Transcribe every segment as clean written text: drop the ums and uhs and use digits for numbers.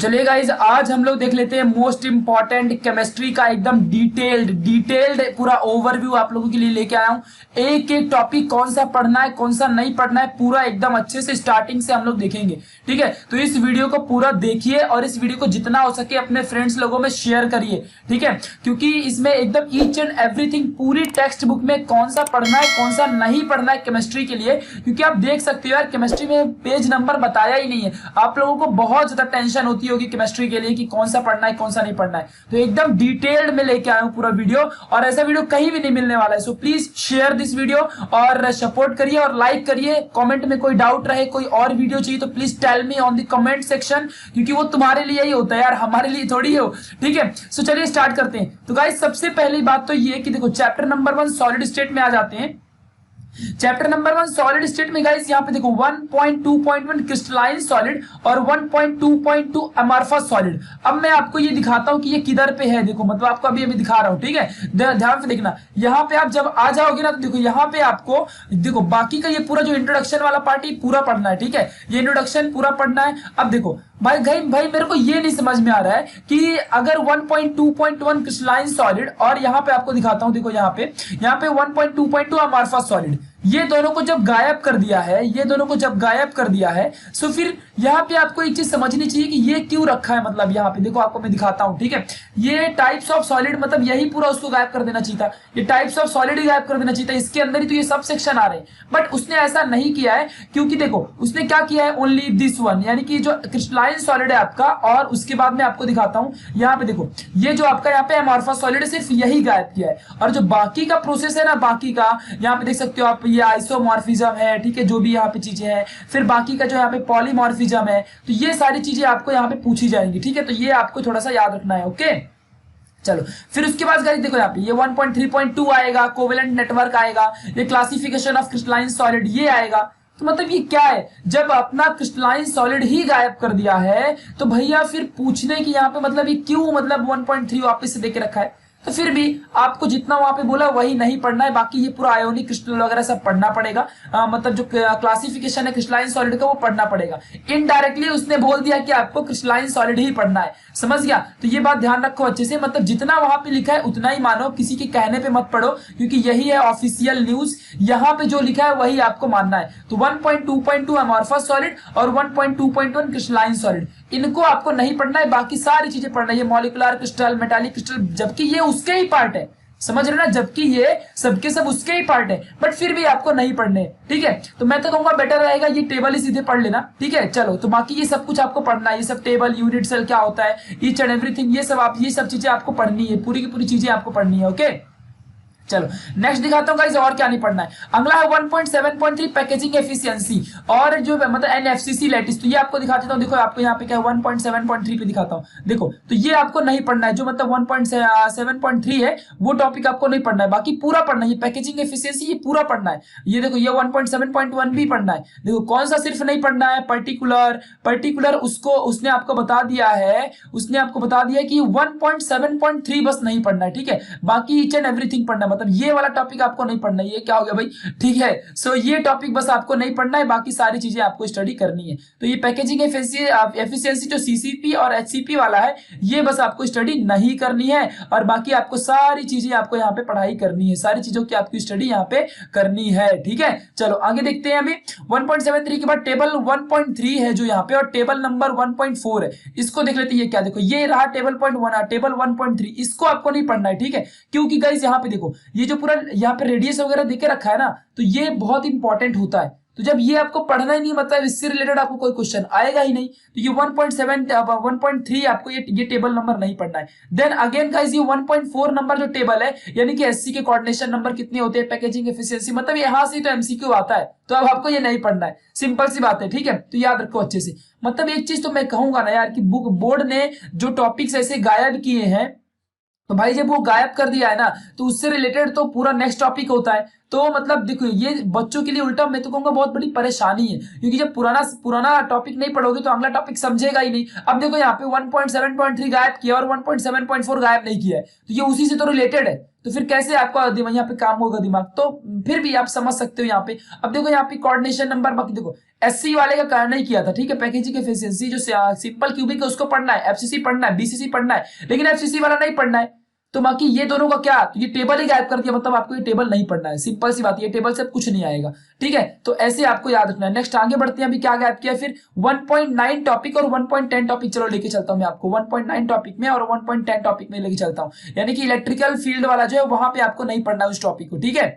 चलिए गाइज, आज हम लोग देख लेते हैं मोस्ट इंपॉर्टेंट केमिस्ट्री का एकदम डिटेल्ड पूरा ओवरव्यू आप लोगों के लिए लेके आया हूँ। एक एक टॉपिक कौन सा पढ़ना है कौन सा नहीं पढ़ना है पूरा एकदम अच्छे से स्टार्टिंग से हम लोग देखेंगे। ठीक है, तो इस वीडियो को पूरा देखिए और इस वीडियो को जितना हो सके अपने फ्रेंड्स लोगों में शेयर करिए। ठीक है, क्योंकि इसमें एकदम ईच एंड एवरीथिंग पूरी टेक्स्ट बुक में कौन सा पढ़ना है कौन सा नहीं पढ़ना है केमिस्ट्री के लिए, क्योंकि आप देख सकते हो यार केमिस्ट्री में पेज नंबर बताया ही नहीं है। आप लोगों को बहुत ज्यादा टेंशन होती होगी केमिस्ट्री के लिए कि कौन सा पढ़ना है कौन सा नहीं पढ़ना है, तो एकदम डिटेल्ड में लेके आया हूं पूरा वीडियो और ऐसा वीडियो कहीं भी नहीं मिलने वाला है। So please share this video और सपोर्ट करिए और लाइक करिए। कमेंट में कोई डाउट रहे कोई और वीडियो चाहिए तो please tell me on the comment section, क्योंकि वो तुम्हारे लिए ही होता है यार, हमारे लिए थोड़ी हो। ठीक है, सो चलिए स्टार्ट करते हैं। तो गाइस सबसे पहली बात तो ये कि देखो चैप्टर नंबर 1 सॉलिड स्टेट में आ जाते हैं। चैप्टर नंबर 1 सॉलिड स्टेट में गाइस यहाँ पे देखो 1.2.1 क्रिस्टलाइन सॉलिड और 1.2.2 अमॉर्फस सॉलिड। अब मैं आपको ये दिखाता हूं कि ये किधर पे है। देखो मतलब आपको अभी दिखा रहा हूं। ठीक है, ध्यान से देखना। यहाँ पे आप जब आ जाओगे ना तो देखो यहाँ पे आपको देखो बाकी का ये पूरा जो इंट्रोडक्शन वाला पार्ट ये पूरा पढ़ना है। ठीक है, ये इंट्रोडक्शन पूरा पढ़ना है। अब देखो भाई मेरे को ये नहीं समझ में आ रहा है कि अगर 1.2.1 क्रिस्टलाइन सॉलिड और यहाँ पे आपको दिखाता हूं, देखो यहाँ पे 1.2.2 अमॉर्फस सॉलिड, ये दोनों को जब गायब कर दिया है, ये दोनों को जब गायब कर दिया है सो फिर यहाँ पे आपको एक चीज समझनी चाहिए कि ये क्यों रखा है। मतलब यहाँ पे देखो आपको मैं दिखाता हूँ। ठीक है, ये टाइप्स ऑफ सॉलिड मतलब यही पूरा उसको गायब कर देना चाहिए था, ये टाइप्स ऑफ सॉलिड ही गायब कर देना चाहिए था। इसके अंदर ही तो ये सब सेक्शन आ रहे हैं, बट उसने ऐसा नहीं किया है क्योंकि देखो उसने क्या किया है, ओनली दिस वन, यानी कि जो क्रिस्टलाइन सॉलिड है आपका। और उसके बाद में आपको दिखाता हूँ यहाँ पे देखो ये जो आपका यहाँ पे अमॉर्फस सॉलिड है सिर्फ यही गायब किया है, और जो बाकी का प्रोसेस है ना, बाकी का यहाँ पे देख सकते हो आप, ये आइसोमॉर्फिज्म है। ठीक है, जो भी यहाँ पे चीजें हैं, फिर बाकी का जो यहाँ पे पॉलीमॉर्फिज्म है, तो ये सारी चीजें आपको यहाँ पे पूछी जाएंगी। ठीक है, तो ये आपको थोड़ा सा याद रखना है। ओके चलो, फिर उसके बाद गाइस देखो यहाँ पे ये 1.3.2 आएगा, कोवेलेंट नेटवर्क आएगा, ये क्लासिफिकेशन ऑफ क्रिस्टलाइन सॉलिड ये आएगा। तो मतलब ये क्या है, जब अपना क्रिस्टलाइन सॉलिड ही गायब कर दिया है तो भैया फिर पूछने की यहाँ पे मतलब ये क्यों मतलब 1.3 वापस से देके रखा है। तो फिर भी आपको जितना वहां पे बोला वही नहीं पढ़ना है, बाकी ये पूरा आयोनिक क्रिस्टल वगैरह सब पढ़ना पड़ेगा। मतलब जो क्लासिफिकेशन है क्रिस्टलाइन सॉलिड का वो पढ़ना पड़ेगा। इनडायरेक्टली उसने बोल दिया कि आपको क्रिस्टलाइन सॉलिड ही पढ़ना है, समझ गया। तो ये बात ध्यान रखो अच्छे से, मतलब जितना वहां पे लिखा है उतना ही मानो, किसी के कहने पे मत पढ़ो, क्योंकि यही है ऑफिशियल न्यूज। यहाँ पे जो लिखा है वही आपको मानना है। तो 1.2.2 अमॉर्फस सॉलिड और 1.2.1 क्रिस्टलाइन सॉलिड, इनको आपको नहीं पढ़ना है, बाकी सारी चीजें पढ़ना है। ये मॉलिक्यूलर क्रिस्टल, मेटालिक क्रिस्टल, जबकि ये उसके ही पार्ट है, समझ रहे ना, जबकि ये सबके सब उसके ही पार्ट है, बट फिर भी आपको नहीं पढ़ने। ठीक है, तो मैं तो कहूंगा बेटर रहेगा ये टेबल ही सीधे पढ़ लेना। ठीक है, चलो तो बाकी ये सब कुछ आपको पढ़ना है, ये सब टेबल, यूनिट सेल क्या होता है, ईच एंड एवरीथिंग, ये सब चीजें आपको पढ़नी है, पूरी की पूरी चीजें आपको पढ़नी है। ओके चलो नेक्स्ट दिखाता हूं गाइस और क्या नहीं पढ़ना है। अगला है 1.7.3 पैकेजिंग एफिशिएंसी और जो मतलब एनएफसीसी लैटिस, तो ये आपको दिखा देता हूं। देखो आपको यहाँ पे क्या 1.7.3 पे दिखाता हूं, देखो तो ये आपको नहीं पढ़ना है। जो मतलब 1.7.3 है वो टॉपिक आपको नहीं पढ़ना है, बाकी पूरा पढ़ना है। ये पैकेजिंग एफिशिएंसी ये पूरा पढ़ना है। ये देखो ये 1.7.1 भी पढ़ना है। देखो कौन सा सिर्फ नहीं पढ़ना है, पर्टिकुलर उसको उसने आपको बता दिया है, उसने आपको बता दिया कि 1.7.3 बस नहीं पढ़ना है। ठीक है, बाकी ईच एंड एवरीथिंग पढ़ना है, मतलब ये वाला टॉपिक आपको नहीं पढ़ना है। ये क्या हो गया भाई, ठीक है, सो ये टॉपिक बस आपको नहीं पढ़ना है, बाकी सारी चीजें आपको स्टडी करनी है। तो ये पैकेजिंग एफिशिएंसी जो सीसीपी और एचसीपी वाला है ये बस आपको स्टडी नहीं करनी है, और बाकी आपको सारी चीजें आपको यहाँ पे पढ़ाई करनी है, सारी चीजों की आपकी स्टडी यहाँ पे करनी है। ठीक है, चलो आगे देखते हैं। अभी 1.73 के बाद टेबल 1.3 है जो यहाँ पे, और टेबल नंबर 1.4 है, इसको देख लेते हैं। ये क्या, देखो ये रहा टेबल 1, टेबल 1.3, इसको आपको नहीं पढ़ना है। ठीक है, क्योंकि गाइस यहाँ पे देखो ये जो पूरा यहाँ पे रेडियस वगैरह देके रखा है ना, तो ये बहुत इंपॉर्टेंट होता है। तो जब ये आपको पढ़ना ही नहीं, मतलब इससे रिलेटेड आपको कोई क्वेश्चन आएगा ही नहीं, तो ये 1.3 आपको ये टेबल नंबर नहीं पढ़ना है। देन अगेन गाइस ये 1.4 नंबर जो टेबल है, यानी कि एससी के कोऑर्डिनेशन नंबर कितने होते हैं, पैकेजिंग एफिशिएंसी, मतलब यहाँ से तो एमसीक्यू आता है, तो अब आपको ये नहीं पढ़ना है, सिंपल सी बात है। ठीक है, तो याद रखो अच्छे से। मतलब एक चीज तो मैं कहूंगा ना यार कि बुक बोर्ड ने जो टॉपिक्स ऐसे गायब किए हैं, तो भाई जब वो गायब कर दिया है ना तो उससे रिलेटेड तो पूरा नेक्स्ट टॉपिक होता है। तो मतलब देखो ये बच्चों के लिए उल्टा मैं तो कहूंगा बहुत बड़ी परेशानी है, क्योंकि जब पुराना पुराना टॉपिक नहीं पढ़ोगे तो अगला टॉपिक समझेगा ही नहीं। अब देखो यहाँ पे 1.7.3 गायब किया और 1.7.4 गायब नहीं किया है, तो ये उसी से तो रिलेटेड है, तो फिर कैसे आपका यहाँ पे काम होगा दिमाग, तो फिर भी आप समझ सकते हो यहाँ पे। अब देखो यहाँ पे कोऑर्डिनेशन नंबर, बाकी देखो एससी वाले का करना ही किया था, ठीक है, पैकेजिंग एफिशिएंसी जो सिंपल क्यूबिक है उसको पढ़ना है, एफसीसी पढ़ना है, बीसीसी पढ़ना है, लेकिन एफसीसी वाला नहीं पढ़ना है। तो बाकी ये दोनों का क्या, तो ये टेबल ही गायब कर दिया, मतलब आपको ये टेबल नहीं पढ़ना है, सिंपल सी बात है, ये टेबल से कुछ नहीं आएगा, ठीक है। तो ऐसे आपको याद रखना है। नेक्स्ट आगे बढ़ते हैं, अभी क्या गायब किया फिर 1.9 टॉपिक और 1.10 टॉपिक, चलो लेके चलता हूं मैं आपको 1.9 टॉपिक में और 1.10 टॉपिक में लेके चलता हूं, यानी कि इलेक्ट्रिकल फील्ड वाला जो है वहां पे आपको नहीं पढ़ना उस टॉपिक को, ठीक है।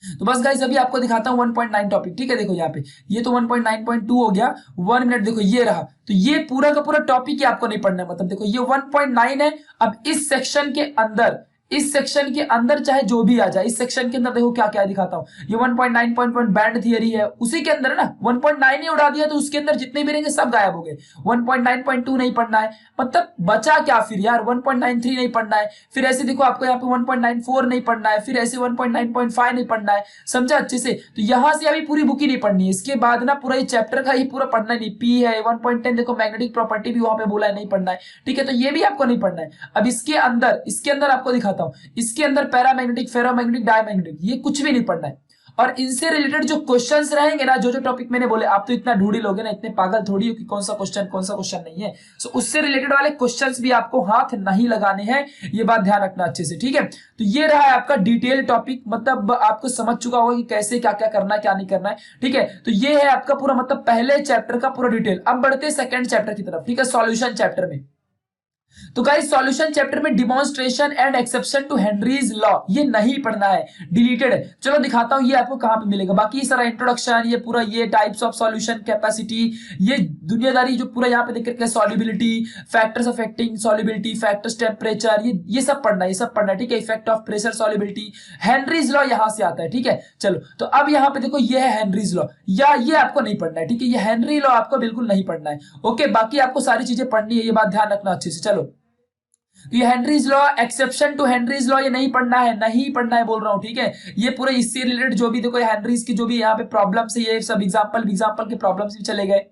तो बस गाइस अभी आपको दिखाता हूं 1.9 टॉपिक, ठीक है। देखो यहाँ पे ये तो 1.9.2 हो गया, 1 मिनट, देखो ये रहा, तो ये पूरा का पूरा टॉपिक ही आपको नहीं पढ़ना है, मतलब देखो ये 1.9 है। अब इस सेक्शन के अंदर चाहे जो भी आ जाए, इस सेक्शन के अंदर देखो क्या क्या दिखाता हूं, ये 1.9.1 बैंड थियरी है, उसी के अंदर है ना, 1.9 ही उड़ा दिया तो उसके अंदर जितने भी रहेंगे सब गायब हो गए। 1.9.2 नहीं पढ़ना है, मतलब बचा क्या फिर यार, 1.93 नहीं पढ़ना है, फिर ऐसे देखो आपको यहाँ पे 1.94 नहीं पढ़ना है, फिर ऐसे 1.9.5 नहीं पढ़ना है, समझा अच्छे से। तो यहां से अभी पूरी बुक ही नहीं पढ़नी है, इसके बाद ना पूरा ये चैप्टर का ही पूरा पढ़ना नहीं, पी है 1.10, देखो मैग्नेटिक प्रॉपर्टी भी वहां पे बोला है नहीं पढ़ना है, ठीक है, तो ये भी आपको नहीं पढ़ना है। अब इसके अंदर आपको दिखाता हूं, इसके अंदर पैरामैग्नेटिक, फेरोमैग्नेटिक, डायमैग्नेटिक, ये कुछ भी नहीं पढ़ना है। और इनसे रिलेटेड जो क्वेश्चंस रहेंगे ना, जो टॉपिक मैंने बोले, आप तो इतना ढूंढी लोगे ना, इतने पागल थोड़ी हो कि कौन सा क्वेश्चन नहीं है। सो उससे रिलेटेड वाले क्वेश्चंस भी आपको हाथ नहीं लगाने हैं, ये बात ध्यान रखना अच्छे से, ठीक है। तो ये रहा है आपका डिटेल टॉपिक, मतलब आपको समझ चुका होगा कि कैसे क्या क्या करना है, क्या नहीं करना है, ठीक है। तो ये है आपका पूरा मतलब पहले चैप्टर का पूरा डिटेल। अब बढ़ते हैं सेकंड चैप्टर की तरफ, ठीक है, सॉल्यूशन चैप्टर में। तो गाइस सॉल्यूशन चैप्टर में demonstration and exception to Henry's law, ये नहीं पढ़ना है, डिलीटेड है। चलो दिखाता हूं ये आपको कहां पे मिलेगा, बाकी सारा इंट्रोडक्शन, ये पूरा ये टाइप्स ऑफ सॉल्यूशन, कैपेसिटी, ये दुनियादारी जो पूरा यहाँ पे देख रहे, solubility, factors affecting solubility, factors temperature, ये सब पढ़ना है, ये सब पढ़ना है, ठीक है। Effect of pressure solubility, Henry's law यहां से आता है, ठीक है। चलो तो अब यहाँ पे देखो ये है हेनरीज लॉ, या ये आपको नहीं पढ़ना है, ठीक है, ये हेनरी लॉ आपको बिल्कुल नहीं पढ़ना है, ओके। बाकी आपको सारी चीजें पढ़नी है, ये बात ध्यान रखना अच्छे से। चलो तो ये Henry's law, exception to Henry's law, ये नहीं पढ़ना है, नहीं पढ़ना है बोल रहा हूं, ठीक है। ये पूरे इससे रिलेटेड जो भी देखो हेनरीज की जो भी यहाँ पे प्रॉब्लम्स है, ये सब एग्जांपल के प्रॉब्लम्स भी चले गए,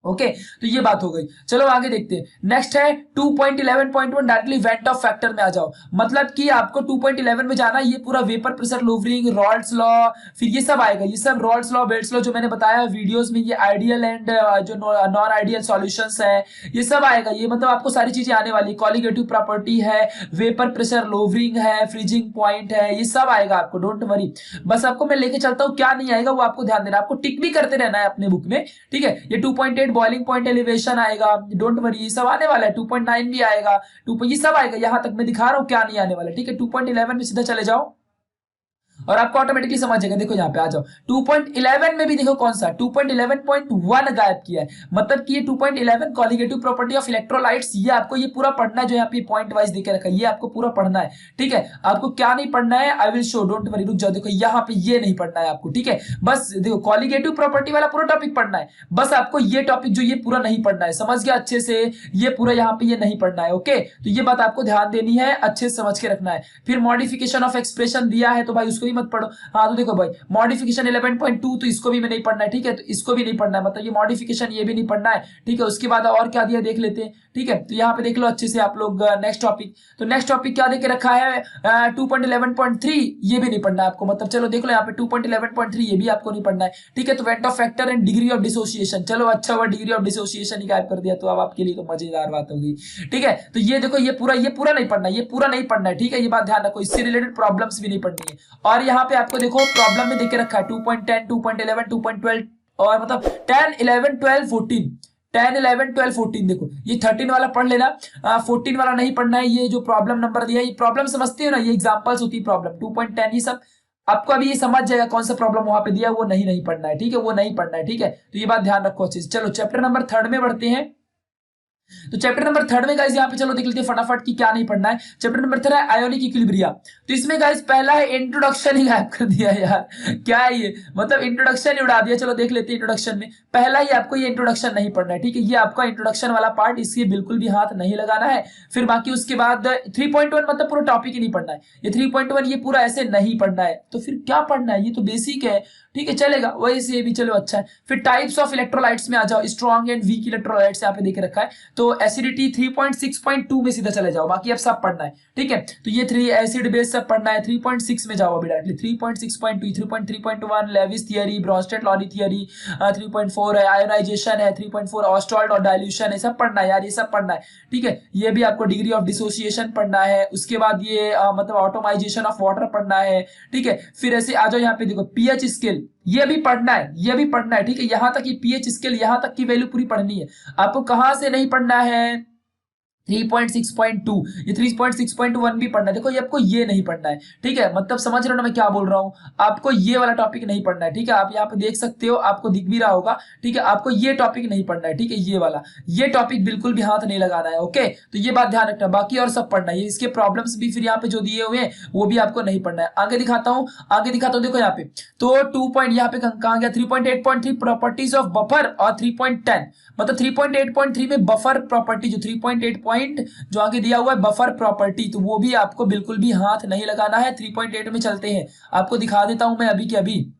ओके। तो ये बात हो गई, चलो आगे देखते हैं। नेक्स्ट है 2.11.1 डायरेक्टली वेंट ऑफ फैक्टर में आ जाओ, मतलब कि आपको 2.11 में जाना, ये पूरा वेपर प्रेशर लूवरिंग, रॉल्स लॉ, फिर ये सब आएगा, ये सब रॉल्स लॉ, बेल्ट्स लॉ जो मैंने बताया वीडियोस में, ये आइडियल एंड जो नॉन आइडियल सॉल्यूशंस है, ये सब आएगा। ये मतलब आपको सारी चीजें आने वाली, कॉलिगेटिव प्रॉपर्टी है, वेपर प्रेशर लूवरिंग है, फ्रीजिंग पॉइंट है, ये सब आएगा आपको, डोंट वरी। बस आपको मैं लेके चलता हूँ, क्या नहीं आएगा वो आपको ध्यान देना, आपको टिक भी करते रहना है अपने बुक में, ठीक है। ये 2.8 बॉइलिंग पॉइंट एलिवेशन आएगा, डोंट वरी, ये सब आने वाला है। 2.9 भी आएगा, ये सब आएगा, यहां तक मैं दिखा रहा हूं, क्या नहीं आने वाला, ठीक है। 2.11 में सीधा चले जाओ और आपको ऑटोमेटिकली समझ जाएगा। देखो यहाँ पे आ जाओ, 2.11 में भी देखो कौन सा 2.11.1 गायब किया है, मतलब कि ये 2.11 कॉलिगेटिव प्रॉपर्टी ऑफ इलेक्ट्रोलाइट्स, ये आपको ये पूरा पढ़ना है, जो यहाँ पे पॉइंट वाइज देके रखा है, ये आपको पूरा पढ़ना है, ठीक है। आपको क्या नहीं पढ़ना है, I will show, don't worry, रुक जाओ, देखो यहाँ पे ये नहीं पढ़ना है आपको, ठीक है। बस देखो कॉलिगेटिव प्रॉपर्टी वाला पूरा टॉपिक पढ़ना है, बस आपको ये टॉपिक जो ये पूरा नहीं पढ़ना है, समझ गया अच्छे से, ये पूरा यहाँ पे ये नहीं पढ़ना है, ओके। तो ये बात आपको ध्यान देनी है, अच्छे से समझ के रखना है। फिर मॉडिफिकेशन ऑफ एक्सप्रेशन दिया है तो भाई उसको भी मत पढ़ो, हाँ। तो देखो भाई मॉडिफिकेशन 11.2, तो इसको भी मैं नहीं पढ़ना है, ठीक है, तो इसको भी नहीं पढ़ना है, मतलब ये मॉडिफिकेशन ये भी नहीं पढ़ना है, ठीक है। उसके बाद और क्या दिया देख लेते हैं, ठीक है। तो यहाँ पे देख लो अच्छे से आप लोग नेक्स्ट टॉपिक, तो नेक्स्ट टॉपिक क्या देके रखा है 2.11.3, ये भी नहीं पढ़ना है आपको, मतलब चलो देख लो यहाँ पे 2.11.3, ये भी आपको नहीं पढ़ना है, ठीक है। तो went of factor and degree of dissociation, चलो अच्छा हुआ डिग्री ऑफ डिसोसिएशन ही गायब कर दिया, तो अब आपके लिए तो मजेदार बात होगी, ठीक है। तो ये देखो ये पूरा नहीं पढ़ना, ये पूरा नहीं पढ़ना है, ठीक है, ये बात ध्यान रखो, इससे रिलेटेड प्रॉब्लम्स भी नहीं पढ़नी है। और यहाँ पे आपको देखो प्रॉब्लम में देके रखा है 2.10, 2.11, 2.12 और मतलब 10, 11, 12, 14, 10, 11, 12, 14, देखो ये 13 वाला पढ़ लेना, 14 वाला नहीं पढ़ना है। ये जो प्रॉब्लम नंबर दिया है, ये प्रॉब्लम समझते हो ना, ये एग्जांपल्स होती है प्रॉब्लम 2.10, ये सब आपको अभी ये समझ जाएगा कौन सा प्रॉब्लम वहां पे दिया, वो नहीं पढ़ना है, ठीक है, वो नहीं पढ़ना है, ठीक है। तो ये बात ध्यान रखो अच्छे से। चलो चैप्टर नंबर 3 में बढ़ते हैं। तो चैप्टर नंबर थर्ड में गाइस यहाँ पे चलो देख लेते हैं फटाफट की क्या नहीं पढ़ना है। चैप्टर नंबर थर्ड है आयोनिक इक्विलिब्रिया। तो इसमें गाइस पहला है इंट्रोडक्शन ही गायब कर दिया यार, क्या है ये, मतलब इंट्रोडक्शन ही उड़ा दिया। चलो देख लेते हैं इंट्रोडक्शन में पहला ही आपको ये इंट्रोडक्शन नहीं पढ़ना है, ठीक है, ये आपका इंट्रोडक्शन वाला पार्ट, इसके बिल्कुल भी हाथ नहीं लगाना है। फिर बाकी उसके बाद 3.1 मतलब पूरा टॉपिक ही नहीं पढ़ना है, ये 3.1 ये पूरा ऐसे नहीं पढ़ना है। तो फिर क्या पढ़ना है, ये तो बेसिक है, ठीक है चलेगा वही से भी, चलो अच्छा है। फिर टाइप्स ऑफ इलेक्ट्रोलाइट्स में आ जाओ, स्ट्रॉन्ग एंड वीक इलेक्ट्रोलाइट्स यहाँ पे देख रखा है। तो एसिडिटी 3.6.2 में सीधा चले जाओ, बाकी अब सब पढ़ना है, ठीक है। तो ये 3 एसिड बेस सब पढ़ना है। 3.6 में जाओ अभी directly, 3.6.2, 3.3.1 Lewis theory, Bronsted Lowry theory, 3.4 है आयोनाइजेशन है, 3.4 ऑस्टॉल्ट और डाइल्यूशन है, सब पढ़ना है यार, ये सब पढ़ना है, ठीक है। ये भी आपको डिग्री ऑफ डिसोसिएशन पढ़ना है। उसके बाद ये मतलब ऑटोमाइजेशन ऑफ वाटर पढ़ना है, ठीक है। फिर ऐसे आ जाओ यहाँ पे देखो पीएच स्केल, ये भी पढ़ना है, ये भी पढ़ना है, ठीक है। यहां तक ये पीएच स्केल, यहां तक की वैल्यू पूरी पढ़नी है। आपको कहां से नहीं पढ़ना है, 3.6.2, ये 3.6.1 भी पढ़ना है। देखो ये आपको ये नहीं पढ़ना है, ठीक है, मतलब समझ रहे हो ना मैं क्या बोल रहा हूँ, आपको ये वाला टॉपिक नहीं पढ़ना है, ठीक है। आप यहाँ पे देख सकते हो, आपको दिख भी रहा होगा, ठीक है, आपको ये टॉपिक नहीं पढ़ना है, ठीक है, ये वाला, ये टॉपिक बिल्कुल भी हाथ नहीं लगाना है, ओके। तो ये बात ध्यान रखना, बाकी और सब पढ़ना है। इसके प्रॉब्लम्स भी फिर यहाँ पे जो दिए हुए हैं वो भी आपको नहीं पढ़ना है। आगे दिखाता हूँ, आगे दिखाता हूँ, देखो यहाँ पे तो 2 पॉइंट यहाँ पे कहाँ गया, 3.8.3 प्रॉपर्टीज ऑफ बफर और 3.10 मतलब 3.8.3 में बफर प्रॉपर्टी, जो 3.8 पॉइंट जो आगे दिया हुआ है बफर प्रॉपर्टी, तो वो भी आपको बिल्कुल भी हाथ नहीं लगाना है। 3.8 में चलते हैं, आपको दिखा देता हूं मैं अभी के अभी,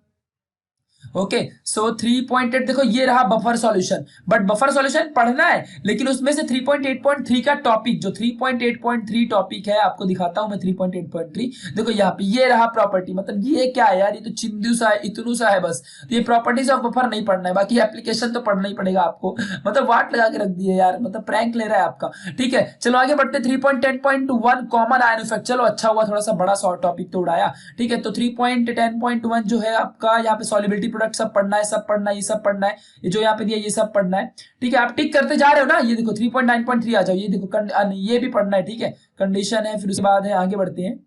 ओके। सो 3.8 देखो ये रहा buffer solution, but buffer solution पढ़ना है, लेकिन उसमें से 3.8.3 का टॉपिक, जो 3.8.3 टॉपिक है आपको दिखाता हूं मैं 3.8.3, देखो यहाँ पे ये रहा प्रॉपर्टी, मतलब ये क्या है यार, ये तो चिंदू सा है, इतनू सा है बस। तो ये प्रॉपर्टीज ऑफ बफर नहीं पढ़ना है, बाकी एप्लीकेशन तो पढ़ना ही पड़ेगा आपको, मतलब वाट लगा के रख दिए यार, मतलब प्रैंक ले रहा है आपका, ठीक है। चलो आगे बढ़ते, 3.10.1 कॉमन आयन इफेक्ट, चलो अच्छा हुआ थोड़ा सा बड़ा शॉर्ट टॉपिक तो उड़ाया, ठीक है। तो 3.10.1 जो है आपका यहाँ पे सॉल्युबिलिटी सब पढ़ना है, सब पढ़ना है, ये सब पढ़ना है, ये जो यहाँ पे दिया ये सब पढ़ना है, ठीक है। आप टिक करते जा रहे हो ना, ये देखो 3.9.3 आ जाओ, ये देखो ये भी पढ़ना है, ठीक है, कंडीशन है। फिर उसके बाद है, आगे बढ़ते हैं,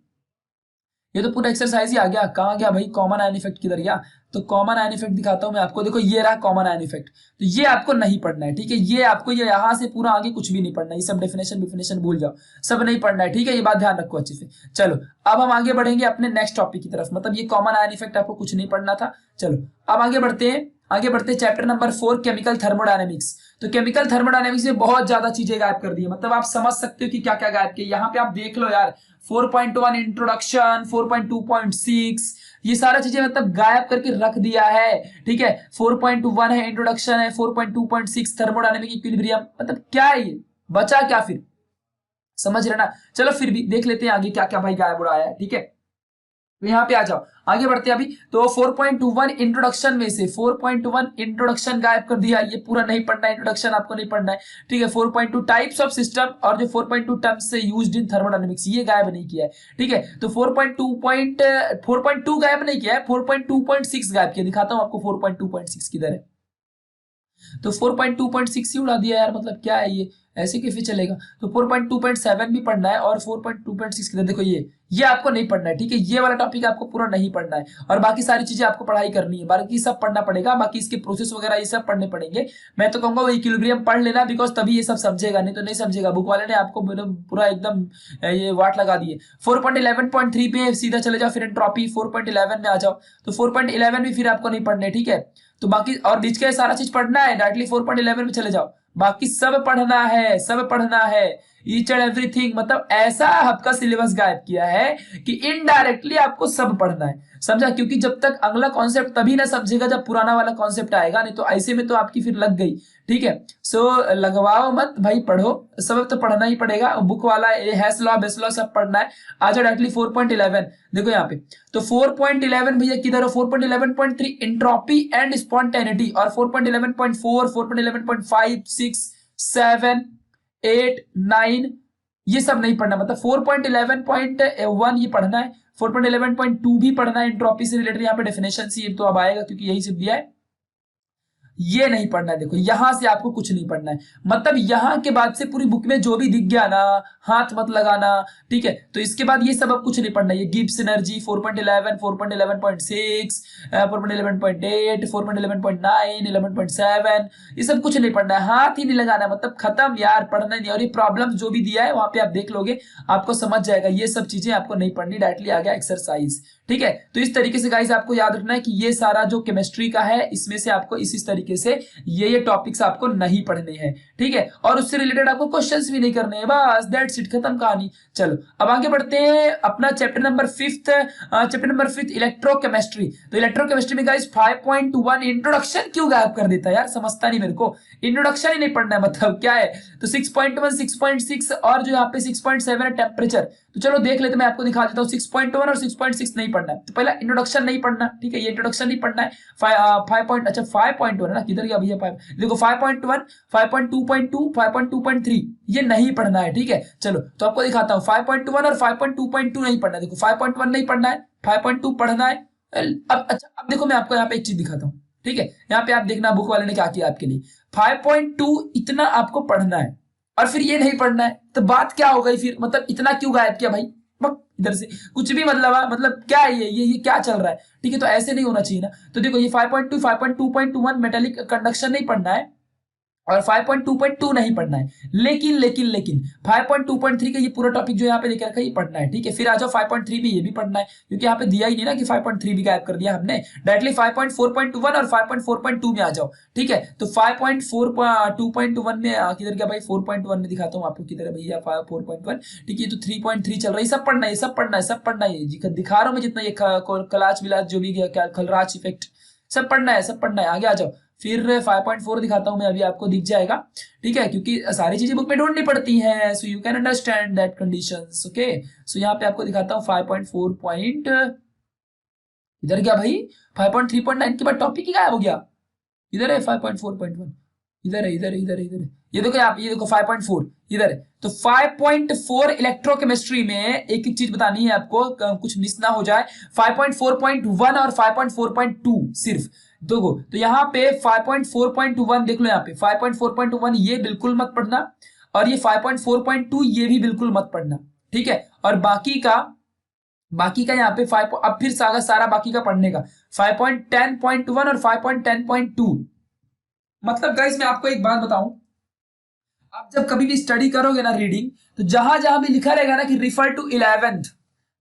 ये तो पूरा एक्सरसाइज ही आ गया, कहाँ गया भाई कॉमन आयन इफेक्ट किधर गया। तो कॉमन आयन इफेक्ट दिखाता हूं मैं आपको, देखो ये रहा कॉमन आयन इफेक्ट, तो ये आपको नहीं पढ़ना है, ठीक है, ये आपको ये यहां से पूरा आगे कुछ भी नहीं पढ़ना है, ये सब डेफिनेशन भूल जाओ, सब नहीं पढ़ना है, ठीक है, ये बात ध्यान रखो अच्छे से। चलो अब हम आगे बढ़ेंगे अपने नेक्स्ट टॉपिक की तरफ, मतलब ये कॉमन आयन इफेक्ट आपको कुछ नहीं पढ़ना था। चलो अब आगे बढ़ते हैं, आगे बढ़ते हैं चैप्टर नंबर 4 केमिकल थर्मोडायनेमिक्स। तो केमिकल थर्मोडायनेमिक्स में बहुत ज्यादा चीजें गायब कर दी है, मतलब आप समझ सकते हो कि क्या क्या गायब किया। यहाँ पे आप देख लो यार, 4.1 इंट्रोडक्शन, 4.2.6, ये सारा चीजें मतलब गायब करके रख दिया है, ठीक है। 4.1 है इंट्रोडक्शन है, 4.2.6 थर्मोडायनेमिक इक्विलिब्रियम, मतलब क्या है ये, बचा क्या फिर, समझ रहे ना। चलो फिर भी देख लेते हैं आगे क्या क्या भाई गायब उड़ाया है, ठीक है। तो यहाँ पे आ जाओ, आगे बढ़ते हैं अभी। तो 4.21 इंट्रोडक्शन में से 4.1 इंट्रोडक्शन गायब कर दिया, ये पूरा नहीं पढ़ना है, इंट्रोडक्शन आपको नहीं पढ़ना है, ठीक है। 4.2 टाइप्स ऑफ सिस्टम और जो 4.2 टर्म्स से यूज्ड इन थर्मोडायनेमिक्स, ये गायब नहीं किया है, ठीक है। तो 4.2 गायब नहीं किया है, 4.2.6 गायब किया, दिखाता हूं आपको 4.2.6 किधर है। तो 4.2.6 ही उड़ा दिया यार, मतलब क्या है ये, ऐसे कैसे चलेगा। तो 4.2.7 भी पढ़ना है और 4.2.6 किधर, देखो ये आपको नहीं पढ़ना है, ठीक है, ये वाला टॉपिक आपको पूरा नहीं पढ़ना है, और बाकी सारी चीजें आपको पढ़ाई करनी है, बाकी सब पढ़ना पड़ेगा, बाकी इसके प्रोसेस वगैरह ये सब पढ़ने पड़ेंगे। मैं तो कहूंगा वो इक्विलिब्रियम पढ़ लेना, बिकॉज तभी ये सब समझेगा, नहीं तो नहीं समझेगा, बुक वाले ने आपको पूरा एकदम ये वाट लगा दिए। 4.11.3 पे सीधा चले जाओ, फिर एंट्रोपी 4.11 में आ जाओ, तो 4.11 भी फिर आपको नहीं पढ़ने, ठीक है। तो बाकी और बीच का सारा चीज पढ़ना है, डायरेक्टली 4.11 में चले जाओ, बाकी सब पढ़ना है, सब पढ़ना है, ईच एंड एवरीथिंग, मतलब ऐसा आपका सिलेबस गायब किया है कि इनडायरेक्टली आपको सब पढ़ना है, समझा। क्योंकि जब तक अगला कॉन्सेप्ट तभी ना समझेगा जब पुराना वाला कॉन्सेप्ट आएगा, नहीं तो ऐसे में तो आपकी फिर लग गई, ठीक है। सो लगवाओ मत भाई, पढ़ो, सब तो पढ़ना ही पड़ेगा, बुक वाला हैश लॉ बेस लॉ सब पढ़ना है। आ जाओ डायरेक्टली 4.11, देखो यहाँ पे, तो 4.11 भैया किधर हो, 4.11.3 एंट्रोपी एंड स्पॉन्टेनिटी, और 4.11.4, 4.11.5, 6, 7, 8, 9 ये सब नहीं पढ़ना, मतलब 4.11.1 ये पढ़ना है, 4.11.2 भी पढ़ना है, एंट्रोपी से रिलेटेड यहाँ पे डेफिनेशन सी तो अब आएगा क्योंकि यही सब दिया है। ये नहीं पढ़ना है। देखो यहां से आपको कुछ नहीं पढ़ना है, मतलब यहां के बाद से पूरी बुक में जो भी दिख गया ना, हाथ मत लगाना, ठीक है। तो इसके बाद ये सब अब कुछ नहीं पढ़ना है। ये गिब्स एनर्जी 4.11, 4.11.6, 4.11.8, 4.11.9, 11.7, ये सब कुछ नहीं पढ़ना है, हाथ ही नहीं लगाना है, मतलब खत्म यार, पढ़ना नहीं। और ये प्रॉब्लम जो भी दिया है वहां पे आप देख लोगे, आपको समझ जाएगा। ये सब चीजें आपको नहीं पढ़नी, डायरेक्टली आ गया एक्सरसाइज, ठीक है। तो इस तरीके से गाइस आपको याद रखना है कि ये सारा जो केमिस्ट्री का है, इसमें से आपको इस तरीके से ये टॉपिक्स आपको नहीं पढ़ने हैं, ठीक है। और उससे रिलेटेड आपको क्वेश्चंस भी नहीं करने हैं, बस दैट्स इट, खत्म कहानी। चलो अब आगे बढ़ते हैं अपना चैप्टर नंबर 5 इलेक्ट्रोकेमिस्ट्री। तो इलेक्ट्रोकेमिस्ट्री में गाइस 5.1 इंट्रोडक्शन क्यों गायब कर देता है यार, समझता नहीं मेरे को। इंट्रोडक्शन ही नहीं पढ़ना है, मतलब क्या है। तो 6.1, 6.6 और जो यहाँ पे 6.7 है टेम्परेचर। तो चलो देख लेते, मैं आपको दिखा देता हूँ। 6.1 और 6.6 नहीं पढ़ना है, तो पहला इंट्रोडक्शन नहीं पढ़ना, ठीक है, ये इंट्रोडक्शन नहीं पढ़ना है। 5.1 है ना, किधर गया भैया 5, देखो 5.1, 5.2.2, 5.2.3 ये नहीं पढ़ना है, ठीक है। चलो तो आपको दिखाता हूँ, 5.1 और 5.2.2 नहीं पढ़ना है। देखो 5.1 नहीं पढ़ना है, 5.2 पढ़ना है। अब अच्छा, अब देखो मैं आपको यहाँ पे एक चीज दिखाता हूँ, ठीक है। यहाँ पे आप देखना बुक वाले ने क्या किया आपके लिए। 5.2 इतना आपको पढ़ना है और फिर ये नहीं पढ़ना है, तो बात क्या हो गई फिर, मतलब इतना क्यों गायब किया भाई, इधर से कुछ भी मतलब क्या है ये क्या चल रहा है, ठीक है। तो ऐसे नहीं होना चाहिए ना। तो देखो ये 5.2, 5.2.1 मेटालिक कंडक्शन नहीं पढ़ना है और 5.2.2 नहीं पढ़ना है, लेकिन 5.2.3 का ये पूरा टॉपिक जो यहाँ पे लेकर रखा है ये पढ़ना है, ठीक है। फिर आ जाओ 5.3 में, ये भी पढ़ना है, क्योंकि यहाँ पे दिया ही नहीं ना कि 5.3 भी गायब कर दिया हमने। डायरेक्टली 5.4.1 और 5.4.2 में आ जाओ, ठीक है। तो 5.4.2.1 में किधर गया भाई, 4.1 में दिखाता हूँ आपको किधर है भैया, 4.1, ठीक है। तो 3.3 चल रहा है, सब पढ़ना है, सब पढ़ना है, सब पढ़ना है, दिखा रहा हूँ मैं जितना, ये कलाच विलाच जो भी गया, खलराच इफेक्ट, सब पढ़ना है, सब पढ़ना है। आगे आ जाओ, फिर 5.4 दिखाता हूं मैं, अभी आपको दिख जाएगा, ठीक है, क्योंकि सारी चीजें बुक में ढूंढनी पड़ती हैं, so you can understand that conditions, okay. So यहाँ पे आपको दिखाता हूँ 5.4 पॉइंट, इधर गया भाई 5.3.9 के बाद टॉपिक ही गायब हो गया, इधर है 5.4.1, इधर है, इधर है, ये देखो आप, ये देखो 5.4 इधर है। तो 5.4 इलेक्ट्रोकेमिस्ट्री में एक चीज बतानी है आपको, कुछ मिस ना हो जाए। 5.4.1 और 5.4.2 सिर्फ देखो, तो यहाँ पे 5.4.1 देख लो, यहाँ पे 5.4.1 ये बिल्कुल मत पढ़ना, और ये 5.4.2 ये भी बिल्कुल मत पढ़ना, ठीक है। और बाकी का यहाँ पे 5, अब फिर सारा बाकी का पढ़ने का 5.10.1 और 5.10.2। मतलब गाइस मैं आपको एक बात बताऊं, आप जब कभी भी स्टडी करोगे ना रीडिंग, तो जहां जहां भी लिखा रहेगा ना कि रिफर टू 11th,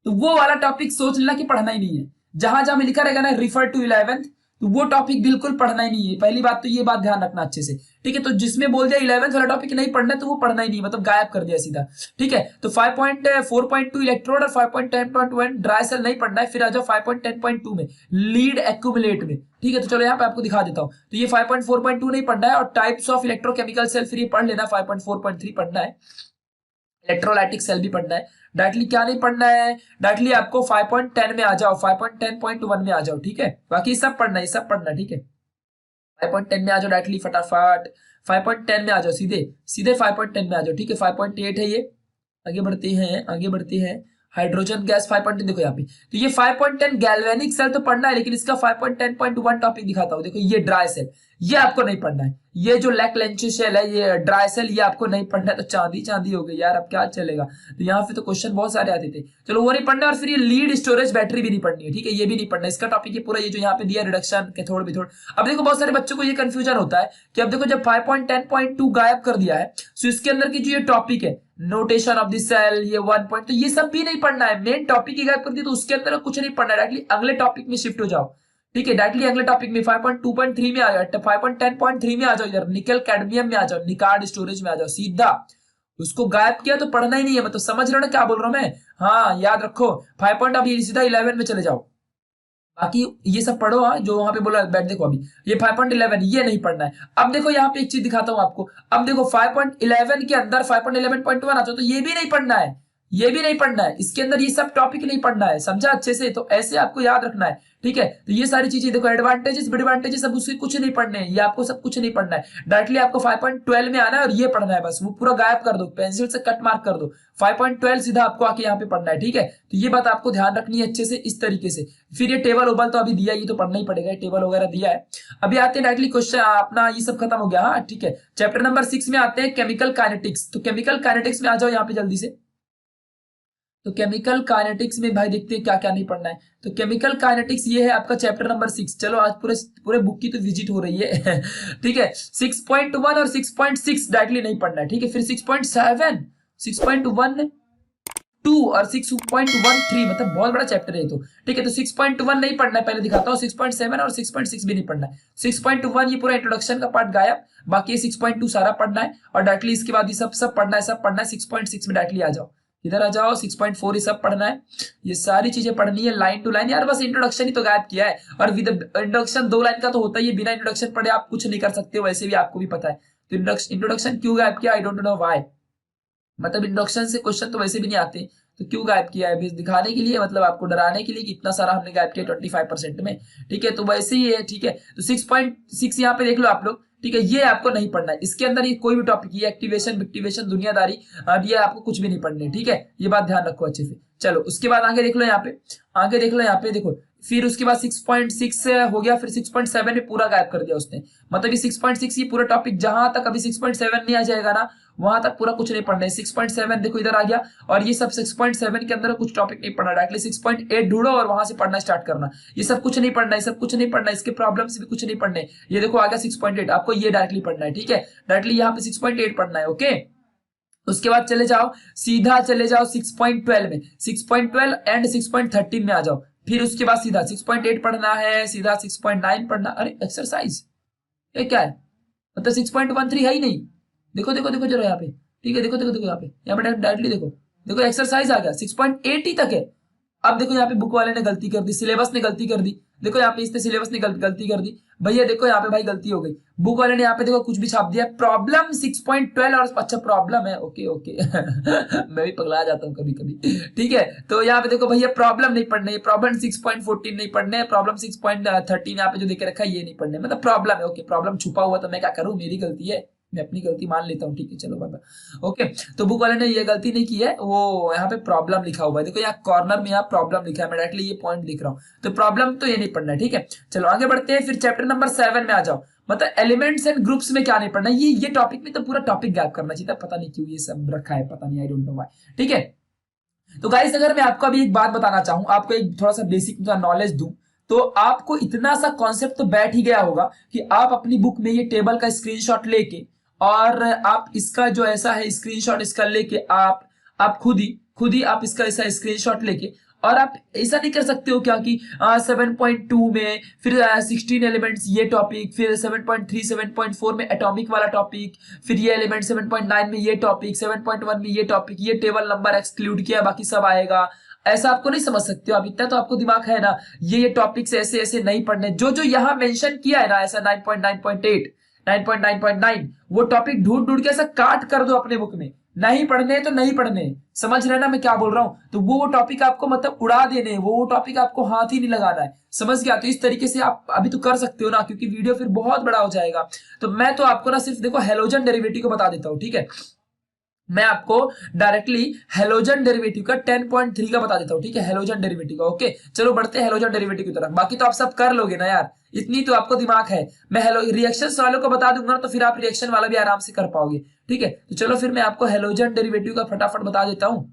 तो वो वाला टॉपिक सोच लेना कि पढ़ना ही नहीं है। जहां जहां भी लिखा रहेगा ना रिफर टू 11th, तो वो टॉपिक बिल्कुल पढ़ना ही नहीं है। पहली बात तो ये बात ध्यान रखना अच्छे से, ठीक है। तो जिसमें बोल दिया 11th वाला टॉपिक नहीं पढ़ना है, तो वो पढ़ना ही नहीं, मतलब गायब कर दिया सीधा, ठीक है। तो 5.4.2 इलेक्ट्रोड और 5.10.1 ड्राई सेल नहीं पढ़ना है। फिर आ जाओ 5.10.2 में लीड एक्यूमुलेट में, ठीक है। तो चलो यहाँ पे आपको दिखा देता हूँ। तो ये 5.4.2 नहीं पढ़ना है, और टाइप्स ऑफ इलेक्ट्रोकेमिकल सेल फिर ये पढ़ लेना, 5.4.3 पढ़ना है। इलेक्ट्रोलाइटिक सेल भी पढ़ना है। डायरेक्टली क्या नहीं पढ़ना है, डायरेक्टली आपको 5.10 में आ जाओ, 5.10.1 में आ जाओ, ठीक है। बाकी सब पढ़ना है, सब पढ़ना, ठीक है। 5.10 में आ जाओ डायरेक्टली फटाफट, 5.10 में आ जाओ, सीधे सीधे 5.10 में आ जाओ, ठीक है। 5.8 है ये, आगे बढ़ते हैं। हाइड्रोजन गैस 5.10 देखो यहाँ पे, तो ये 5.10 गैल्वेनिक सेल तो पढ़ना है, लेकिन इसका 5.10.1 टॉपिक दिखाता हूँ। देखो ये ड्राई सेल, ये आपको नहीं पढ़ना है। ये जो लैकलेंची सेल है, ये ड्राई सेल, ये आपको नहीं पढ़ना है। तो चांदी हो गई यार, अब क्या चलेगा। तो यहाँ पे तो क्वेश्चन बहुत सारे आते थे, चलो वो नहीं पढ़ना। और फिर ये लीड स्टोरेज बैटरी भी नहीं पढ़नी है, ठीक है, ये भी नहीं पढ़ना। इसका टॉपिक ये पूरा, ये जो यहाँ पे दिया रिडक्शन कैथोड विथोड। अब देखो बहुत सारे बच्चों को ये कंफ्यूजन होता है कि अब देखो जब 5.10.2 गायब कर दिया है, तो इसके अंदर की जो ये टॉपिक है नोटेशन ऑफ द सेल, ये 1 पॉइंट, तो ये सब भी नहीं पढ़ना है। मेन टॉपिक ही गायब कर दिया, तो उसके अंदर कुछ नहीं पढ़ना है। डायरेक्टली अगले टॉपिक में शिफ्ट हो जाओ, ठीक है। डायरेक्टली अगले टॉपिक में 5.2.3 में आ जाओ, 5.10.3 में आ जाओ, इधर निकल कैडमियम में आ जाओ, निकार्ड स्टोरेज में आ जाओ सीधा। उसको गायब किया तो पढ़ना ही नहीं है, मतलब समझ रहे हो ना क्या बोल रहा हूं मैं। हाँ याद रखो 5. अब ये सीधा 11 में चले जाओ, बाकी ये सब पढ़ो। हाँ जो वहां पे बोला बैठ, देखो अभी ये 5.11 ये नहीं पढ़ना है। अब देखो यहाँ पे एक चीज दिखाता हूं आपको, अब देखो 5.11 के अंदर 5.11.1 आ जाओ, तो ये भी नहीं पढ़ना है, ये भी नहीं पढ़ना है, इसके अंदर ये सब टॉपिक नहीं पढ़ना है, समझा अच्छे से। तो ऐसे आपको याद रखना है, ठीक है। तो ये सारी चीजें देखो, एडवांटेजेस डिसएडवांटेजेस सब उसके कुछ नहीं पढ़ने हैं, ये आपको सब कुछ नहीं पढ़ना है। डायरेक्टली आपको 5.12 में आना है और ये पढ़ना है बस, वो पूरा गायब कर दो, पेंसिल से कट मार्क कर दो, 5.12 सीधा आपको आके यहाँ पे पढ़ना है, ठीक है। तो ये बात आपको ध्यान रखनी है अच्छे से इस तरीके से। फिर ये टेबल ओबल तो अभी दिया, ये तो पढ़ना ही पड़ेगा, टेबल वगैरह दिया है। अभी आते हैं डायरेक्टली क्वेश्चन, अपना ये सब खत्म हो गया, हाँ ठीक है। चैप्टर नंबर 6 में आते हैं, केमिकल काइनेटिक्स। तो केमिकल काइनेटिक्स में आ जाओ यहाँ पे जल्दी से। तो केमिकल काइनेटिक्स में भाई देखते हैं क्या क्या नहीं पढ़ना है। तो केमिकल काइनेटिक्स ये है आपका चैप्टर नंबर 6। चलो आज पूरे पूरे बुक की तो विजिट हो रही है ठीक है। 6.1 और 6.6 डायरेक्टली नहीं पढ़ना है, ठीक है। फिर 6.7, 6.12 और 6.13, मतलब बहुत बड़ा चैप्टर है तो, ठीक है। तो 6.1 नहीं पढ़ना है, पहले दिखाता हूँ। 6.7 और 6.6 भी नहीं पढ़ना है। 6.1 ये पूरा इंट्रोडक्शन का पार्ट गायब, बाकी ये 6.2 सारा पढ़ना है और डायरेक्टली इसके बाद ये सब पढ़ना है, सब पढ़ना है। 6.6 में डायरेक्टली आ जाओ, इधर आ जाओ। 6.4 ये सब पढ़ना है, ये सारी चीजें पढ़नी है लाइन टू लाइन। यार बस इंट्रोडक्शन ही तो गायब किया है, और विद इंट्रोडक्शन 2 लाइन का तो होता ही है, बिना इंट्रोडक्शन पढ़े आप कुछ नहीं कर सकते हो, वैसे भी आपको भी पता है। तो इंट्रोडक्शन क्यों गायब किया, आई डोंट नो व्हाई। मतलब इंट्रोडक्शन से क्वेश्चन तो वैसे भी नहीं आते, तो क्यों गायब किया है, दिखाने के लिए, मतलब आपको डराने के लिए कि इतना सारा हमने गायब किया 25% में, ठीक है। तो वैसे ही है, ठीक है। तो 6.6 यहाँ पे देख लो आप लोग, ठीक है। ये आपको नहीं पढ़ना है, इसके अंदर ये कोई भी टॉपिक, ये एक्टिवेशन विक्टिवेशन दुनियादारी, ये आपको कुछ भी नहीं पढ़ने, ठीक है। ये बात ध्यान रखो अच्छे से। चलो उसके बाद आगे देख लो यहाँ पे, आगे देख लो यहाँ पे देखो। फिर उसके बाद 6.6 हो गया, फिर 6.7 में पूरा गायब कर दिया उसने। मतलब ये 6.6 ये पूरा टॉपिक, जहां तक अभी 6.7 नहीं आ जाएगा ना, वहां तक पूरा कुछ नहीं पढ़ना है। 6.7 देखो इधर आ गया, और ये सब 6.7 के अंदर कुछ टॉपिक नहीं पढ़ना, डायरेक्टली 6.8 ढूंढो और वहां से पढ़ना स्टार्ट करना। ये सब कुछ नहीं पढ़ना, ये सब कुछ नहीं पढ़ना, इसके प्रॉब्लम्स भी कुछ नहीं पढ़ने। ये देखो आ गया 6.8, आपको ये डायरेक्टली पढ़ना है, ठीक है। डायरेक्टली यहाँ पे 6.8 पढ़ना है, ओके। उसके बाद चले जाओ, सीधा चले जाओ 6.12 में, 6.12 एंड 6.13 में आ जाओ। फिर उसके बाद सीधा 6.8 पढ़ना है, सीधा 6.9 पढ़ना। अरे एक्सरसाइज ये क्या है, मतलब 6.13 है ही नहीं। देखो देखो देखो जरा यहाँ पे, ठीक है। देखो देखो देखो यहाँ पे डायरेक्टली देखो, देखो एक्सरसाइज आ गया, 6.8 ही तक है। अब देखो यहाँ पे बुक वाले ने गलती कर दी, सिलेबस ने गलती कर दी। देखो यहाँ पे इसने सिलेबस ने गलती कर दी भैया, देखो यहाँ पे भाई गलती हो गई। बुक वाले ने यहाँ पे देखो कुछ भी छाप दिया, प्रॉब्लम 6.12 और अच्छा प्रॉब्लम है, ओके ओके मैं भी पगला जाता हूँ कभी कभी, ठीक है। तो यहाँ पे देखो भैया प्रॉब्लम नहीं पढ़ने, है प्रॉब्लम 6.14 नहीं पढ़ने, प्रॉब्लम 6.13 यहाँ पे जो देखे रखा है ये नहीं पढ़ने, मतलब प्रॉब्लम है, ओके। प्रॉब्लम छुपा हुआ तो मैं क्या करूँ, मेरी गलती है, मैं अपनी गलती मान लेता हूँ, ठीक है। चलो बाबा, ओके। तो बुक वाले ने ये गलती नहीं की है, वो यहाँ पे प्रॉब्लम लिखा हुआ है, देखो यहाँ कॉर्नर में यहाँ प्रॉब्लम लिखा है, मैं डायरेक्टली ये पॉइंट लिख रहा हूँ। तो प्रॉब्लम तो ये नहीं पढ़ना है, ठीक है। चलो आगे बढ़ते हैं, फिर चैप्टर नंबर 7 में आ जाओ। मतलब एलिमेंट्स एंड ग्रुप्स में क्या नहीं पढ़ना, ये टॉपिक में तो पूरा टॉपिक गायब करना चाहिए था, पता नहीं क्यों ये सब रखा है, पता नहीं, आई डोंट नो व्हाई, ठीक है। तो गाइस अगर मैं आपको अभी एक बात बताना चाहूँ, आपको एक थोड़ा सा बेसिक नॉलेज दूं, तो आपको इतना सा कॉन्सेप्ट तो बैठ ही गया होगा कि आप अपनी बुक में ये टेबल का स्क्रीनशॉट लेके, और आप इसका जो ऐसा है स्क्रीनशॉट इसका लेके, आप खुद ही आप इसका ऐसा स्क्रीनशॉट लेके, और आप ऐसा नहीं कर सकते हो क्या कि 7.2 में फिर 16 एलिमेंट्स ये टॉपिक, फिर 7.3 7.4 में एटॉमिक वाला टॉपिक, फिर ये एलिमेंट 7.9 में ये टॉपिक, 7.1 में ये टॉपिक, ये टेबल नंबर एक्सक्लूड किया बाकी सब आएगा, ऐसा आपको नहीं समझ सकते हो। अब इतना तो आपको दिमाग है ना, ये टॉपिक्स ऐसे ऐसे नहीं पढ़ने, जो जो यहाँ मेंशन किया है ना, ऐसा 9.9.8 9.9.9 वो टॉपिक ढूंढ ढूंढ के ऐसा काट कर दो अपने बुक में, नहीं पढ़ने तो नहीं पढ़ने, समझ रहे ना मैं क्या बोल रहा हूं। तो वो टॉपिक आपको मतलब उड़ा देने, वो टॉपिक आपको हाथ ही नहीं लगाना है, समझ गया। तो इस तरीके से आप अभी तो कर सकते हो ना, क्योंकि वीडियो फिर बहुत बड़ा हो जाएगा। तो मैं तो आपको ना सिर्फ देखो हेलोजन डेरिवेटिव को बता देता हूँ, ठीक है। मैं आपको डायरेक्टली हेलोजन डेरिवेटिव का 10.3 का बता देता हूँ, ठीक है, हेलोजन डेरिवेटिव का, ओके। चलो बढ़ते हैं हेलोजन डेरिवेटिव की तरफ, बाकी तो आप सब कर लोगे ना यार, इतनी तो आपको दिमाग है। मैं रिएक्शन वालों को बता दूंगा तो फिर आप रिएक्शन वाला भी आराम से कर पाओगे, ठीक है। तो चलो फिर मैं आपको हेलोजन डेरिवेटिव का फटाफट बता देता हूँ,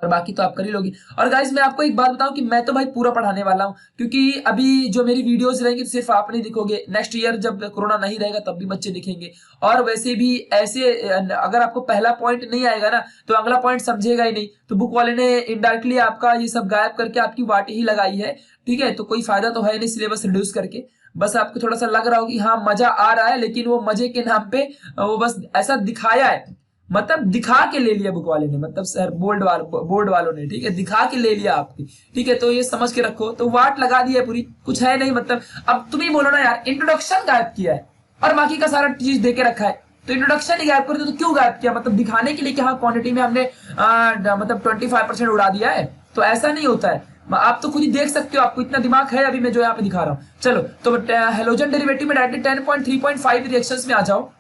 और बाकी तो आप कर ही लोगे। और गाइस मैं आपको एक बात बताऊं कि मैं तो भाई पूरा पढ़ाने वाला हूं, क्योंकि अभी जो मेरी वीडियोस रहेंगी तो सिर्फ आप नहीं दिखोगे, नेक्स्ट ईयर जब कोरोना नहीं रहेगा तब भी बच्चे दिखेंगे। और वैसे भी ऐसे अगर आपको पहला पॉइंट नहीं आएगा ना तो अगला पॉइंट समझेगा ही नहीं, तो बुक वाले ने इनडायरेक्टली आपका ये सब गायब करके आपकी वाट ही लगाई है, ठीक है। तो कोई फायदा तो है नहीं सिलेबस रिड्यूस करके, बस आपको थोड़ा सा लग रहा हो कि हाँ मजा आ रहा है, लेकिन वो मजे के नाम पे वो बस ऐसा दिखाया है, मतलब दिखा के ले लिया बुक वाले ने, मतलब सर बोर्ड वालों ने, ठीक है, दिखा के ले लिया आपकी, ठीक है। तो ये समझ के रखो, तो वाट लगा दी है पूरी, कुछ है नहीं। मतलब अब तुम ही बोलो ना यार, इंट्रोडक्शन गायब किया है और बाकी का सारा चीज दे के रखा है, तो इंट्रोडक्शन ही गायब कर दिया, तो क्यों गायब किया? मतलब दिखाने के लिए कि हाँ क्वांटिटी में हमने मतलब 25% उड़ा दिया है, तो ऐसा नहीं होता है। आप तो खुद ही देख सकते हो, आपको इतना दिमाग है अभी मैं जो यहाँ पे दिखा रहा हूँ। चलो तो हेलोजन डेरिवेटिव में डायरेक्टली 10.3.5 रिएक्शंस में आ जाओ।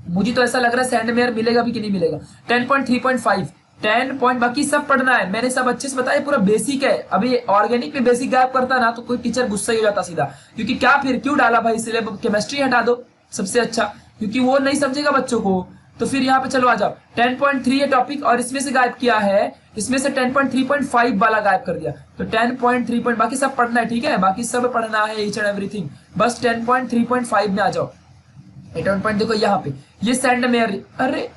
मुझे तो ऐसा लग रहा है सैंडमेयर मिलेगा भी कि नहीं मिलेगा। 10.3.5 10 पॉइंट, बाकी सब पढ़ना है, मैंने सब अच्छे से बताया, पूरा बेसिक है। अभी ऑर्गेनिक में बेसिक गायब करता ना तो कोई टीचर गुस्सा ही हो जाता सीधा, क्योंकि क्या फिर क्यों डाला भाई सिलेबस, केमिस्ट्री हटा दो सबसे अच्छा, क्योंकि वो नहीं समझेगा बच्चों को। तो फिर यहाँ पे चलो आ जाओ, 10.3 है टॉपिक और इसमें से गायब किया है, इसमें से 10.3.5 वाला गायब कर दिया, तो 10.3 बाकी सब पढ़ना है, ठीक है, बाकी सब पढ़ना है ईच एंड एवरीथिंग। बस 10.3.5 में आ जाओ। 8 पॉइंट देखो यहाँ पे, ये सैंडमेयर, अरे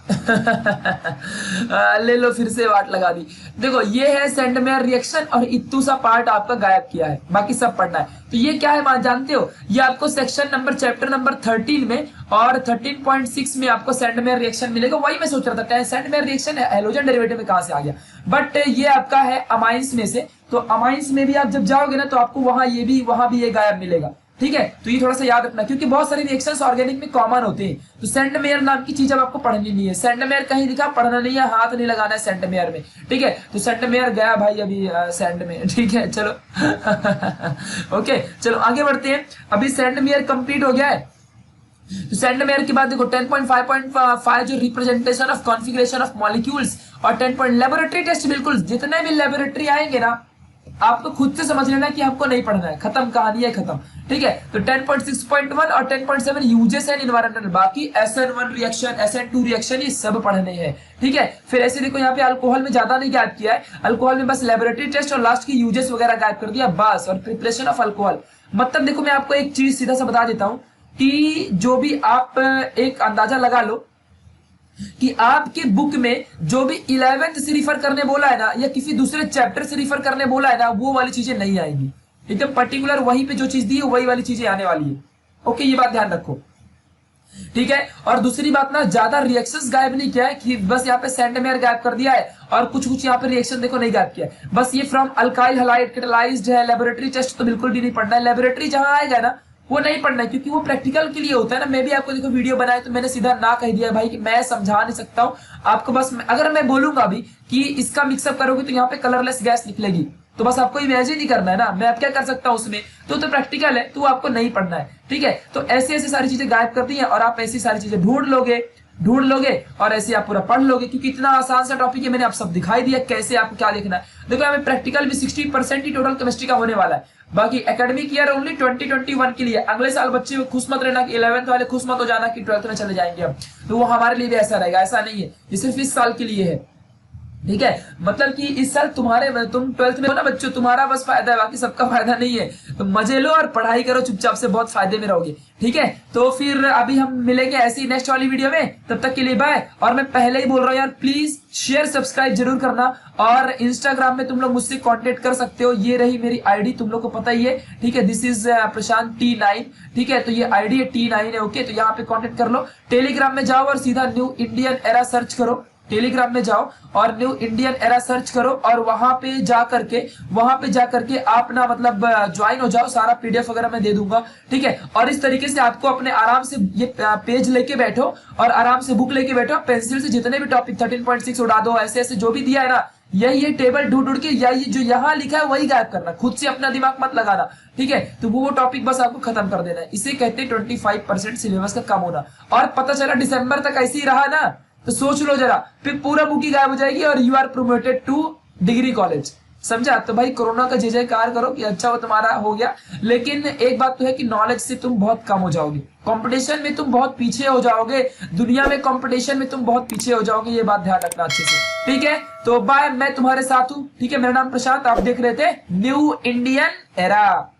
ले लो फिर से वाट लगा दी। देखो ये है सैंडमेयर रिएक्शन और इतू सा पार्ट आपका गायब किया है, बाकी सब पढ़ना है। तो ये क्या है मान जानते हो, ये आपको सेक्शन नंबर चैप्टर नंबर 13 में और 13.6 में आपको सैंडमेयर रिएक्शन मिलेगा। वही मैं सोच रहा था सैंडमेयर रिएक्शन हेलोजन डेरिवेटिव में कहां से आ गया, बट ये आपका है अमाइंस में से। तो अमाइंस में भी आप जब जाओगे ना तो आपको वहां भी ये गायब मिलेगा, ठीक है। तो ये थोड़ा सा याद रखना, क्योंकि बहुत सारे रिएक्शंस ऑर्गेनिक में कॉमन होते हैं। तो सेंटमेयर नाम की चीज अब आपको पढ़नी नहीं है, सेंटमेयर कहीं दिखा पढ़ना नहीं है, हाथ नहीं लगाना है सेंटमेयर में, ठीक है। तो सेंटमेयर गया भाई अभी सेंड में, ठीक है चलो ओके चलो आगे बढ़ते हैं। अभी सेंटमेयर कंप्लीट हो गया है। तो सेंटमेयर के बाद देखो 10.5.5 जो representation of configuration of molecules, और 10 लेबोरेटरी टेस्ट, बिल्कुल जितने भी लेबोरेटरी आएंगे ना आपको खुद से समझ लेना कि हमको नहीं पढ़ना है, खत्म, कहानी है खत्म, ठीक है। तो 10.6.1 और 10.7 यूजेस एंड एनवायरमेंटल, बाकी SN1 रिएक्शन SN2 रिएक्शन ये सब पढ़ने हैं, ठीक है। फिर ऐसे देखो यहाँ पे अल्कोहल में ज्यादा नहीं गायब किया है, अल्कोहल में बस लेबोरेटरी टेस्ट और लास्ट की यूजेस वगैरह गायब कर दिया बस, और प्रिपरेशन ऑफ अल्कोहल। मतलब देखो मैं आपको एक चीज सीधा सा बता देता हूँ कि जो भी आप एक अंदाजा लगा लो कि आपके बुक में जो भी 11th से रिफर करने बोला है ना, या किसी दूसरे चैप्टर से रिफर करने बोला है ना, वो वाली चीजें नहीं आएंगी, एकदम पर्टिकुलर वहीं पे जो चीज दी है वही वाली चीजें आने वाली है। ओके ये बात ध्यान रखो, ठीक है। और दूसरी बात ना, ज्यादा रिएक्शंस गायब नहीं किया है कि बस यहाँ पे सेंटमेयर गायब कर दिया है और कुछ कुछ यहाँ पे रिएक्शन देखो नहीं गायब किया है, बस ये फ्रॉम अल्काइल हैलाइड कैटालाइज्ड है। लेबोरेटरी टेस्ट तो बिल्कुल भी नहीं पढ़ना है, लेबोरेटरी जहां आएगा ना वो नहीं पढ़ना है, क्योंकि वो प्रैक्टिकल के लिए होता है ना। मैं भी आपको देखो वीडियो बनाए तो मैंने सीधा ना कह दिया भाई कि मैं समझा नहीं सकता हूं आपको, बस अगर मैं बोलूंगा भी कि इसका मिक्सअप करोगे तो यहाँ पे कलरलेस गैस निकलेगी, तो बस आपको इमेजिन ही करना है ना, मैं अब क्या कर सकता हूँ उसमें, तो प्रैक्टिकल है तो आपको नहीं पढ़ना है, ठीक है। तो ऐसे ऐसे सारी चीजें गायब कर दी है और आप ऐसी सारी चीजें ढूंढ लोगे और ऐसे आप पूरा पढ़ लोगे, क्योंकि इतना आसान सा टॉपिक है, मैंने आप सब दिखाई दिया कैसे आपको क्या देखना है। देखो हमें प्रैक्टिकल भी 60% ही टोटल केमिस्ट्री का होने वाला है, बाकी एकेडमिक ईयर ओनली 2021 के लिए। अगले साल बच्चे खुश मत रहना कि 11th वाले खुश मत हो जाना कि 12th में चले जाएंगे हम, तो वो हमारे लिए भी ऐसा रहेगा, ऐसा नहीं है, ये सिर्फ इस साल के लिए है, ठीक है। मतलब कि इस साल तुम 12th में हो ना बच्चों, तुम्हारा बस फायदा है, बाकी सबका फायदा नहीं है। तो मजे लो और पढ़ाई करो चुपचाप से, बहुत फायदे में रहोगे, ठीक है। तो फिर अभी हम मिलेंगे ऐसी नेक्स्ट वाली वीडियो में, तब तक के लिए बाय। और मैं पहले ही बोल रहा हूँ यार, प्लीज शेयर सब्सक्राइब जरूर करना, और इंस्टाग्राम में तुम लोग मुझसे कांटेक्ट कर सकते हो, ये रही मेरी आईडी, तुम लोग को पता ही है, ठीक है। दिस इज प्रशांत T9, ठीक है। तो ये आईडी है T9 है, ओके। तो यहाँ पे कांटेक्ट कर लो। टेलीग्राम में जाओ और सीधा न्यू इंडियन एरा सर्च करो, टेलीग्राम में जाओ और न्यू इंडियन एरा सर्च करो, और वहां पे जा करके आप ना मतलब ज्वाइन हो जाओ, सारा PDF वगैरह मैं दे दूंगा, ठीक है। और इस तरीके से आपको अपने आराम से ये पेज लेके बैठो और आराम से बुक लेके बैठो, पेंसिल से जितने भी टॉपिक 13.6 उड़ा दो, ऐसे ऐसे जो भी दिया है ना, ये टेबल ढूंढ के, या ये जो यहाँ लिखा है वही गायब करना, खुद से अपना दिमाग मत लगाना, ठीक है। तो वो टॉपिक बस आपको खत्म कर देना है, इसे कहते हैं 25% सिलेबस का कम होना। और पता चला दिसंबर तक ऐसे ही रहा ना, तो सोच लो जरा, फिर पूरा बुक ही गायब हो जाएगी और you are promoted to degree college, समझा। तो भाई कोरोना का जय जयकार करो कि अच्छा वो तुम्हारा हो गया, लेकिन एक बात तो है कि नॉलेज से तुम बहुत कम हो जाओगे, कंपटीशन में तुम बहुत पीछे हो जाओगे, दुनिया में कंपटीशन में तुम बहुत पीछे हो जाओगे, ये बात ध्यान रखना अच्छे से, ठीक है। तो बाय, मैं तुम्हारे साथ हूं, ठीक है। मेरा नाम प्रशांत, आप देख रहे थे न्यू इंडियन एरा।